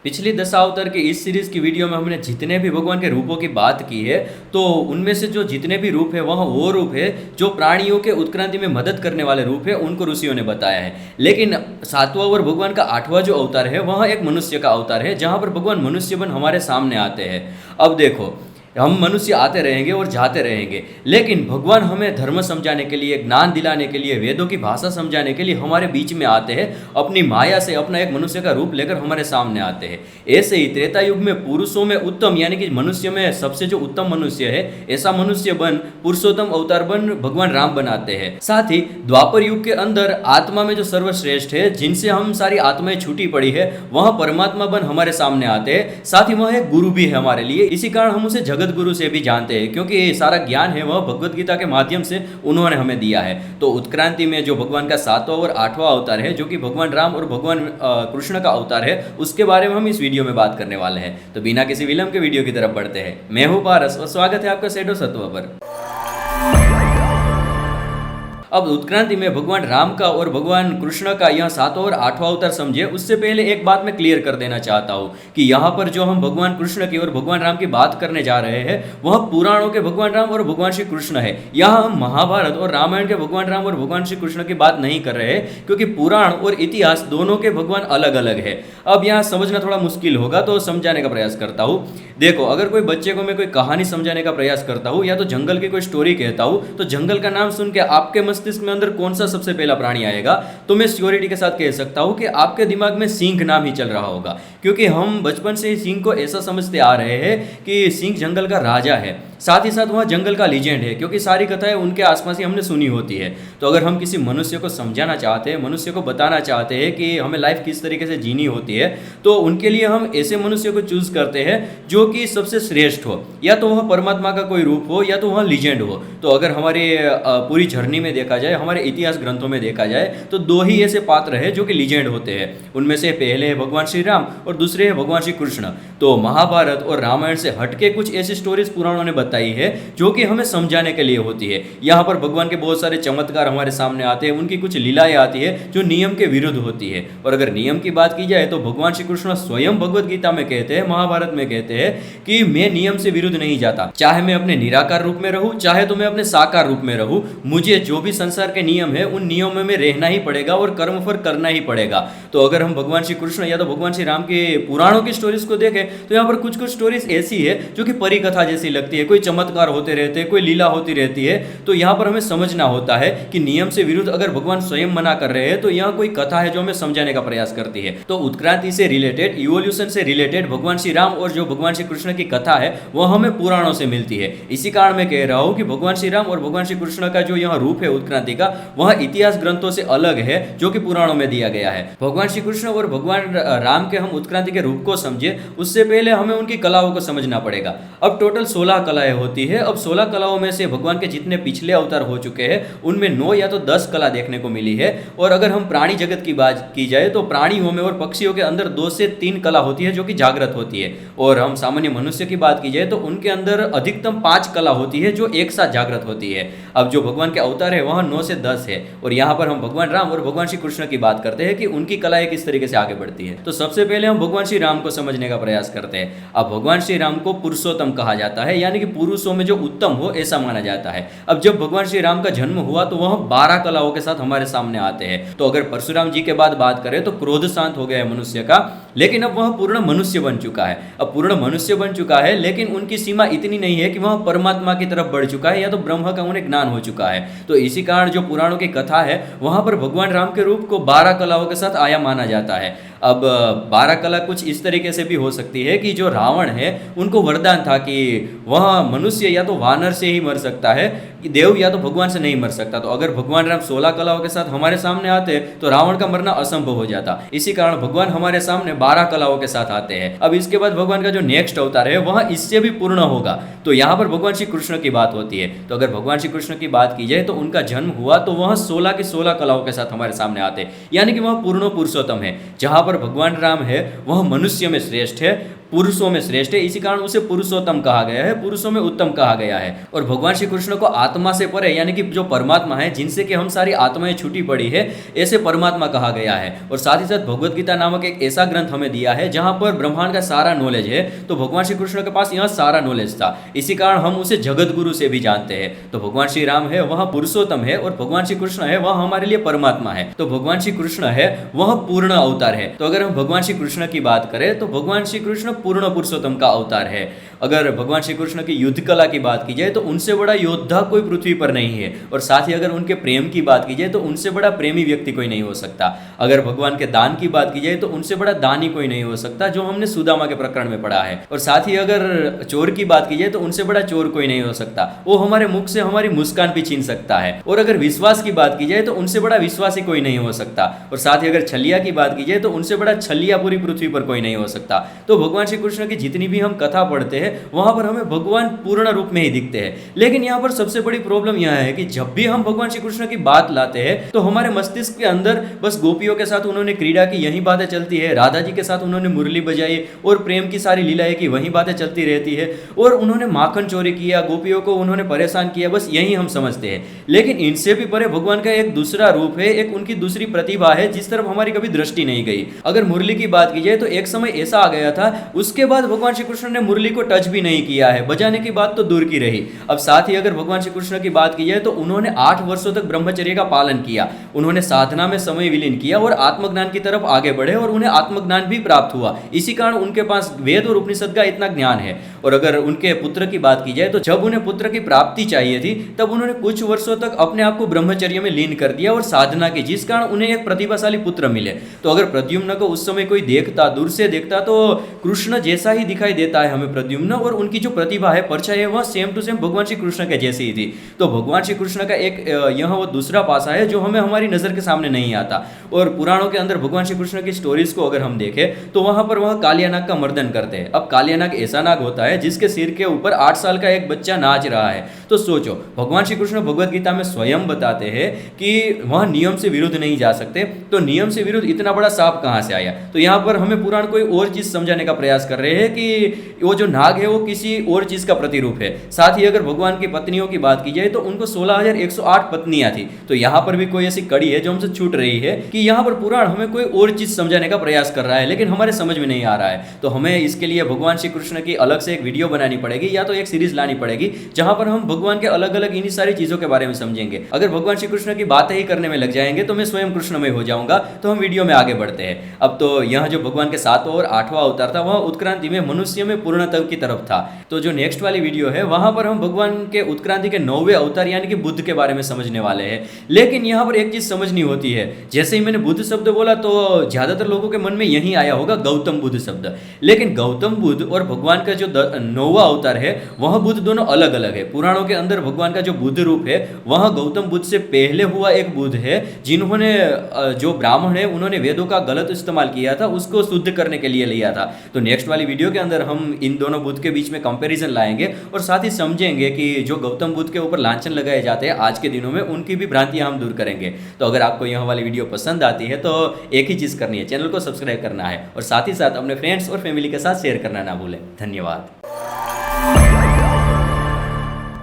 पिछली दशावतार के इस सीरीज की वीडियो में हमने जितने भी भगवान के रूपों की बात की है, तो उनमें से जो जितने भी रूप है वह वो रूप है जो प्राणियों के उत्क्रांति में मदद करने वाले रूप है, उनको ऋषियों ने बताया है। लेकिन सातवां और भगवान का आठवां जो अवतार है वह एक मनुष्य का अवतार है, जहाँ पर भगवान मनुष्य बन हमारे सामने आते हैं। अब देखो, हम मनुष्य आते रहेंगे और जाते रहेंगे, लेकिन भगवान हमें धर्म समझाने के लिए, ज्ञान दिलाने के लिए, वेदों की भाषा समझाने के लिए हमारे बीच में आते हैं। अपनी माया से अपना एक मनुष्य का रूप लेकर हमारे सामने आते हैं। ऐसे ही त्रेता युग में पुरुषों में उत्तम यानी कि मनुष्य में सबसे जो उत्तम मनुष्य है, ऐसा मनुष्य बन, पुरुषोत्तम अवतार बन भगवान राम बनाते हैं। साथ ही द्वापर युग के अंदर आत्मा में जो सर्वश्रेष्ठ है, जिनसे हम सारी आत्माएं छूटी पड़ी है, वह परमात्मा बन हमारे सामने आते हैं। साथ ही वह एक गुरु भी है हमारे लिए। इसी कारण हम उसे जगत गुरु से भी जानते हैं, क्योंकि ये सारा ज्ञान है वह भगवत गीता के माध्यम से उन्होंने हमें दिया है। तो उत्क्रांति में जो भगवान का सातवां और आठवां अवतार है, जो कि भगवान राम और भगवान कृष्ण का अवतार है, उसके बारे में हम इस वीडियो में बात करने वाले हैं। तो बिना किसी विलंब के वीडियो की तरफ बढ़ते हैं। मैं हूं पारस और स्वागत है आपका शैडो सत्व पर। अब उत्क्रांति में भगवान राम का और भगवान कृष्ण का यह सातवां और आठवां अवतार समझे, उससे पहले एक बात मैं क्लियर कर देना चाहता हूँ कि यहाँ पर जो हम भगवान कृष्ण की और भगवान राम की बात करने जा रहे हैं, वह पुराणों के भगवान राम और भगवान श्री कृष्ण है। यहाँ हम महाभारत और रामायण के भगवान राम और भगवान श्री कृष्ण की बात नहीं कर रहे हैं, क्योंकि पुराण और इतिहास दोनों के भगवान अलग अलग है। अब यहाँ समझना थोड़ा मुश्किल होगा, तो समझाने का प्रयास करता हूँ। देखो, अगर कोई बच्चे को मैं कोई कहानी समझाने का प्रयास करता हूँ या तो जंगल की कोई स्टोरी कहता हूँ, तो जंगल का नाम सुन के आपके मस्तिष्क में अंदर कौन सा सबसे पहला प्राणी आएगा? तो मैं श्योरिटी के साथ कह सकता हूँ कि आपके दिमाग में सिंह नाम ही चल रहा होगा, क्योंकि हम बचपन से ही सिंह को ऐसा समझते आ रहे हैं कि सिंह जंगल का राजा है, साथ ही साथ वह जंगल का लीजेंड है, क्योंकि सारी कथाएं उनके आसपास ही हमने सुनी होती है। तो अगर हम किसी मनुष्य को समझाना चाहते हैं, मनुष्य को बताना चाहते हैं कि हमें लाइफ किस तरीके से जीनी होती है, तो उनके लिए हम ऐसे मनुष्य को चूज करते हैं जो कि सबसे श्रेष्ठ हो, या तो वह परमात्मा का कोई रूप हो या तो वह लीजेंड हो। तो अगर हमारे पूरी जर्नी में देखा जाए, हमारे इतिहास ग्रंथों में देखा जाए, तो दो ही ऐसे पात्र हैं जो कि लीजेंड होते हैं। उनमें से पहले है भगवान श्री राम और दूसरे है भगवान श्री कृष्ण। तो महाभारत और रामायण से हटके कुछ ऐसी स्टोरीज पुराणों ने बताई है जो कि हमें समझाने के लिए होती है। यहाँ पर भगवान के बहुत सारे चमत्कार हमारे सामने आते हैं, उनकी कुछ लीलाएं आती है जो नियम के विरुद्ध होती है। और अगर नियम की बात की जाए तो भगवान श्री कृष्ण स्वयं भगवत गीता में कहते हैं, महाभारत में कहते हैं कि मैं नियम से विरुद्ध नहीं जाता, चाहे मैं अपने निराकार रूप में रहूं, चाहे तो मैं अपने साकार रूप में रहूं, मुझे जो भी संसार के नियम है उन नियमों में रहना ही पड़ेगा और कर्मफल करना ही पड़ेगा। तो अगर हम भगवान श्री कृष्ण या तो भगवान श्री राम के पुराणों की स्टोरीज को देखें, तो यहाँ पर कुछ कुछ स्टोरीज ऐसी है जो कि परी कथा जैसी लगती है, कोई चमत्कार होते रहते हैं, कोई लीला होती रहती है। तो यहाँ पर हमें समझना होता है कि नियम से विरुद्ध अगर भगवान स्वयं मना कर रहे हैं, तो यहाँ कोई कथा है जो हमें समझाने का प्रयास करती है। तो उत्क्रांति से रिलेटेड, इवोल्यूशन से रिलेटेड भगवान श्री राम और जो भगवान श्री कृष्ण की कथा है वह हमें पुराणों से मिलती है। इसी कारण मैं कह रहा हूँ कि भगवान श्री राम और भगवान श्री कृष्ण का जो यह रूप है उत्क्रांति का, वह इतिहास ग्रंथों से अलग है जो कि पुराणों में दिया गया है। भगवान श्री कृष्ण और भगवान राम के हम उत्क्रांति के रूप को समझे, उससे पहले हमें उनकी कलाओं को समझना पड़ेगा। अब टोटल 16 कलाएं होती है। अब 16 कलाओं में से भगवान के जितने पिछले अवतार हो चुके हैं, उनमें 9 या तो 10 कला देखने को मिली है। और अगर हम प्राणी जगत की बात की जाए तो प्राणियों में और पक्षियों के अंदर 2 से 3 कला होती है जो कि जागृत होती है। और हम सामान्य मनुष्य की बात की जाए तो उनके अंदर अधिकतम 5 कला होती है जो एक साथ जागृत होती है। अब जो भगवान के अवतार है वह 9 से 10 है। और यहाँ पर हम भगवान राम और भगवान श्री कृष्ण की बात करते हैं कि उनकी कलाएं किस तरीके से आगे बढ़ती है। तो सबसे पहले हम भगवान श्री राम को समझने का प्रयास करते हैं। अब भगवान श्री राम को पुरुषोत्तम कहा जाता है, यानी कि पुरुषों में जो उत्तम हो ऐसा माना जाता है। अब जब भगवान श्री राम का जन्म हुआ तो वह 12 कलाओं के साथ हमारे सामने आते हैं। तो अगर परशुराम जी के बाद बात करें तो क्रोध शांत हो गया है मनुष्य का, लेकिन अब वह पूर्ण मनुष्य बन चुका है। अब पूर्ण मनुष्य बन चुका है, लेकिन उनकी सीमा इतनी नहीं है कि वह परमात्मा की तरफ बढ़ चुका है या तो ब्रह्म का उन्हें ज्ञान हो चुका है। तो इसी कारण जो पुराणों की कथा है वहां पर भगवान राम के रूप को 12 कलाओं के साथ आया माना जाता है। अब 12 कला कुछ इस तरीके से भी हो सकती है कि जो रावण है उनको वरदान था कि वह मनुष्य या तो वानर से ही मर सकता है, कि देव या तो भगवान से नहीं मर सकता। तो अगर भगवान राम 16 कलाओं के साथ हमारे सामने आते तो रावण का मरना असंभव हो जाता। इसी कारण भगवान हमारे सामने 12 कलाओं के साथ आते हैं। अब इसके बाद भगवान का जो नेक्स्ट अवतार है वह इससे भी पूर्ण होगा। तो यहाँ पर भगवान श्री कृष्ण की बात होती है। तो अगर भगवान श्री कृष्ण की बात की जाए तो उनका जन्म हुआ तो वह 16 की 16 कलाओं के साथ हमारे सामने आते हैं, यानी कि वह पूर्ण पुरुषोत्तम है। जहां पर भगवान राम है वह मनुष्य में श्रेष्ठ है, पुरुषों में श्रेष्ठ है, इसी कारण उसे पुरुषोत्तम कहा गया है, पुरुषों में उत्तम कहा गया है। और भगवान श्री कृष्ण को आत्मा से परे यानी कि जो परमात्मा है, जिनसे कि हम सारी आत्माएं छूटी पड़ी है, ऐसे परमात्मा कहा गया है। और साथ ही साथ भगवत गीता नामक एक ऐसा ग्रंथ हमें दिया है जहां पर ब्रह्मांड का सारा नॉलेज है। तो भगवान श्री कृष्ण के पास यह सारा नॉलेज था, इसी कारण हम उसे जगत गुरु से भी जानते हैं। तो भगवान श्री राम है वह पुरुषोत्तम है, और भगवान श्री कृष्ण है वह हमारे लिए परमात्मा है। तो भगवान श्री कृष्ण है वह पूर्ण अवतार है। तो अगर हम भगवान श्री कृष्ण की बात करें तो भगवान श्री कृष्ण पूर्ण पुरुषोत्तम का अवतार है। अगर भगवान श्री कृष्ण की युद्ध कला की बात की जाए तो उनसे बड़ा योद्धा कोई पृथ्वी पर नहीं है। और साथ ही अगर उनके प्रेम की बात की जाए तो उनसे बड़ा प्रेमी व्यक्ति कोई नहीं हो सकता। अगर भगवान के दान की बात की जाए तो उनसे बड़ा दानी कोई नहीं हो सकता, जो हमने सुदामा के प्रकरण में पढ़ा है। और साथ ही अगर चोर की बात की जाए तो उनसे बड़ा चोर कोई नहीं हो सकता, वो हमारे मुख से हमारी मुस्कान भी छीन सकता है। और अगर विश्वास की बात की जाए तो उनसे बड़ा विश्वासी कोई नहीं हो सकता। और साथ ही अगर छलिया की बात की जाए तो उनसे बड़ा छलिया पूरी पृथ्वी पर कोई नहीं हो सकता। तो भगवान श्री कृष्ण की जितनी भी हम कथा पढ़ते हैं वहां पर हमें भगवान पूर्ण रूप में ही दिखते हैं। लेकिन यहाँ पर सबसे बड़ी प्रॉब्लम यह है कि जब भी हम भगवान श्री कृष्ण की बात लाते हैं तो हमारे मस्तिष्क के अंदर बस गोपियों के साथ उन्होंने क्रीड़ा की यही बातें चलती है, राधा जी के साथ उन्होंने मुरली बजाई और प्रेम की सारी लीलाएं की वही बातें चलती रहती है, और उन्होंने माखन चोरी किया, गोपियों को उन्होंने परेशान किया, बस यही हम समझते हैं। लेकिन इनसे भी परे भगवान का एक दूसरा रूप है, एक उनकी दूसरी प्रतिभा है जिस तरफ हमारी कभी दृष्टि नहीं गई। अगर मुरली की बात की जाए तो एक समय ऐसा आ गया था, उसके बाद भगवान श्री कृष्ण ने मुरली को टच भी नहीं किया है, बजाने की बात तो दूर की रही। अब साथ ही अगर भगवान श्री कृष्ण की बात की जाए तो उन्होंने 8 वर्षों तक ब्रह्मचर्य का पालन किया, उन्होंने साधना में समय विलीन किया और आत्मज्ञान की तरफ आगे बढ़े, और उन्हें आत्मज्ञान भी प्राप्त हुआ। इसी कारण उनके पास वेद और उपनिषद का इतना ज्ञान है। और अगर उनके पुत्र की बात की जाए तो जब उन्हें पुत्र की प्राप्ति चाहिए थी तब उन्होंने कुछ वर्षों तक अपने आप को ब्रह्मचर्य में लीन कर दिया और साधना की, जिस कारण उन्हें एक प्रतिभाशाली पुत्र मिले। तो अगर प्रद्युम्न को उस समय कोई देखता, दूर से देखता, तो कृष्ण जैसा ही दिखाई देता है हमें प्रद्युम्न, और उनकी जो प्रतिभा है, परछाई है, वह सेम टू सेम भगवान श्री कृष्ण के जैसी ही थी। तो भगवान श्री कृष्ण का एक यह वो दूसरा पासा है जो हमें हमारी नजर के सामने नहीं आता। और पुराणों के अंदर भगवान श्री कृष्ण की स्टोरीज को अगर हम देखें तो वहां पर वह कालियानाग का मर्दन करते हैं। अब कालियानाग ऐसा नाग होता है जिसके सिर के ऊपर 8 साल का एक बच्चा नाच रहा है। तो सोचो, भगवान श्री कृष्ण भगवत गीता में स्वयं बताते हैं कि वह नियम से विरुद्ध नहीं जा सकते, तो नियम से विरुद्ध इतना बड़ा सांप कहां से आया? तो यहां पर हमें पुराण कोई और चीज समझाने का प्रयास कर रहे हैं कि वो जो नाग है वो किसी और चीज का प्रतिरूप है। साथ ही अगर भगवान की पत्नियों की बात की जाए तो उनको 16,108 पत्नियां थी। तो यहां पर भी कोई ऐसी कड़ी है जो हमसे छूट रही है कि यहां पर पुराण हमें कोई और चीज समझाने का प्रयास कर रहा है, लेकिन हमारे समझ में नहीं आ रहा है। तो हमें इसके लिए भगवान श्री कृष्ण की अलग से एक वीडियो बनानी पड़ेगी, या तो एक सीरीज लानी पड़ेगी जहां पर हम भगवान के अलग अलग इन्हीं सारी चीजों के बारे में समझेंगे। अगर भगवान श्री कृष्ण की बातें ही करने में लग जाएंगे तो मैं स्वयं कृष्णमय हो जाऊंगा। तो हम वीडियो में आगे बढ़ते हैं। अब तो यह जो भगवान के 7वां और 8वां अवतार था वह उत्क्रांति में मनुष्य में पूर्णत्व की तरफ था। तो जो नेक्स्ट वाली वीडियो है वहां पर हम भगवान के उत्क्रांति के 9वें अवतार यानी कि बुद्ध के बारे में समझने वाले हैं। लेकिन यहाँ पर एक चीज समझनी होती है, जैसे ही मैंने बुद्ध शब्द बोला तो ज्यादातर लोगों के मन में यही आया होगा गौतम बुद्ध शब्द। लेकिन गौतम बुद्ध और भगवान का जो 9वां अवतार है वह बुद्ध दोनों अलग अलग है। पुराणों के अंदर भगवान का जो बुद्ध रूप है वह गौतम बुद्ध से पहले हुआ एक बुद्ध है, जिन्होंने जो ब्राह्मण है उन्होंने वेदों का गलत इस्तेमाल किया था, उसको शुद्ध करने के लिए लिया था। तो नेक्स्ट वाली वीडियो के अंदर हम इन दोनों बुद्ध के बीच में कंपैरिजन लाएंगे और साथ ही समझेंगे कि जो गौतम बुद्ध के ऊपर लांछन लगाए जाते हैं आज के दिनों में, उनकी भी भ्रांतियां हम दूर करेंगे। तो अगर आपको यह वाली वीडियो पसंद आती है तो एक ही चीज करनी है, चैनल को सब्सक्राइब करना है और साथ ही साथ अपने फ्रेंड्स और फैमिली के साथ शेयर करना ना भूलें। धन्यवाद।